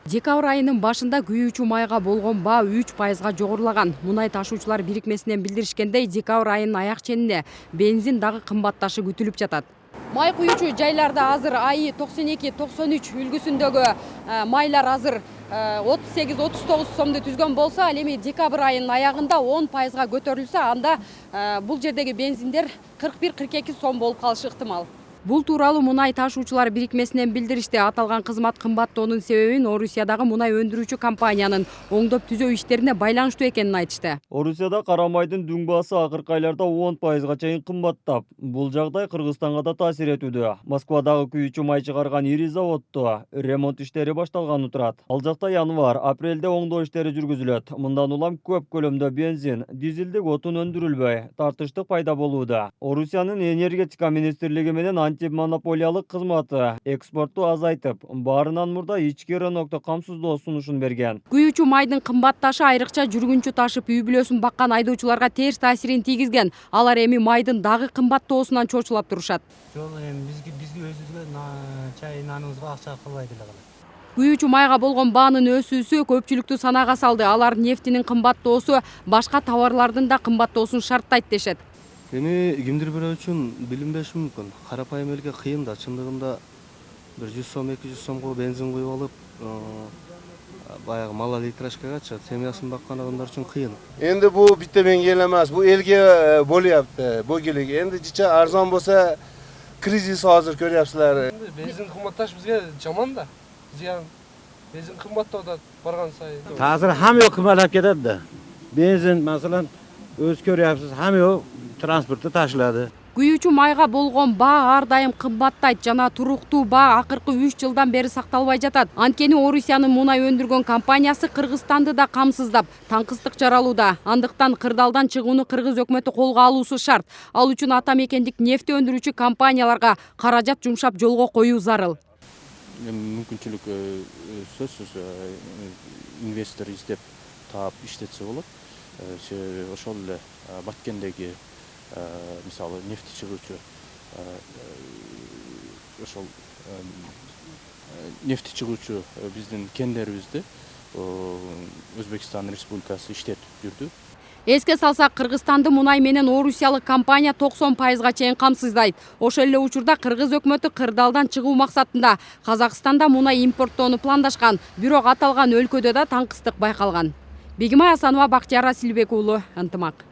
Декабрь айынын башында күйүүчү майга болгон баа 3%га жогорулаган. Мунай ташуучулар бирикмесинен билдиришкендей, декабрь айынын аяк ченинде бензин дагы кымбатташы күтүлүп жатат. Май куючу жайларда азыр АИ 92-93 үлгүсүндөгү майлар азыр 38-39 сомду түзгөн болсо, ал эми декабрь айынын аягында 10%га көтөрүлсө, анда бул жердеги бензиндер 41-42 сом болуп калышы ыктымал. Бул тууралуу мунай ташуучулар бирикмесинен билдиришти. Аталган кызмат кымбаттоонун себебин Орусиядагы мунай өндүрүүчү компаниянын оңдоп түзөө иштерине байланыштуу экенин айтышты. Орусияда кара майдын дүң баасы акыркы айларда 10%га чейин кымбаттап, бул жагдай Кыргызстанга да таасир этүүдө. Москвадагы күйүүчү май чыгарган ири заводдо ремонт иштери башталганы турат. Ал жакта январь-апрелде оңдоо иштери жүргүзүлөт. Мындан улам көп көлөмдө бензин, дизелдик отун өндүрүлбөй, тартыштык пайда болууда. Орусиянын энергетика министрлиги менен антимонополиялык кызматы экспортту азайтып, баарынан мурда ички рынокту камсыздоо сунушун берген. Күйүүчү майдын кымбатташы айрыкча жүргүнчү ташып үй бүлөсүн баккан айдоочуларга терс таасирин тийгизген. Алар эми майдын дагы кымбаттоосунан чочулап турушат. Жол эми бизге өзүбүзгө чай наныбызга акча кылбайт эле калат. Күйүүчү майга болгон баанын өсүүсү көпчүлүктү санаага салды. Алар нефтинин кымбаттоосу башка товарлардын да кымбаттоосун шарттайт дешет. Эми кимдир бирөө үчүн билинбеши мүмкүн. Карапайым элге кыйын да, чындыгында бир 100 сом, 200 сомго бензин куюп алып, баягы мала литрашкагачы семьясын баккан адамдар үчүн кыйын. Энди бу биттебенге эле эмес, бу элге болуяпты, бу келеги. Энди жиче арзан болсо кризис азыр көрүяпсыздар. Бензин кымбатташ бизге жаман да. Зыян. Бензин кымбаттоодо барган сайын. Азыр хамы кымбаттап кетет да. Бензин маселен өз көрүяпсыз, хамы транспортто ташылады. Күйүүчү майга болгон баа ар дайым кымбаттайт жана туруктуу баа акыркы 3 жылдан бери сакталбай жатат. Анткени Орусиянын мунай өндүргөн компаниясы Кыргызстанды да камсыздап, таңкыстык жаралууда. Андыктан кырдаалдан чыгууну кыргыз өкмөтү колго алуусу шарт. Ал үчүн ата мекендик нефти өндүрүүчү компанияларга каражат жумшап жолго коюу зарыл. Мүмкүнчүлүк сөзсүз инвестор издеп таап иштетсе болот. Ошол эле Баткендеги мисалы нефти чыгуучу ошол нефти чыгуучу биздин кендерибизди Өзбекстан Республикасы иштетип жүрдү. Эске салсак, Кыргызстанды мунай менен орусиялык компания 90%га чейин камсыздайт. Ошол эле учурда кыргыз өкмөтү кырдаалдан чыгуу максатында Казакстанда мунай импорттоону пландашкан, бирок аталган өлкөдө да таңкыстык байкалган. Бегимай Асанова, Бактияр Асилбек уулу, Ынтымак.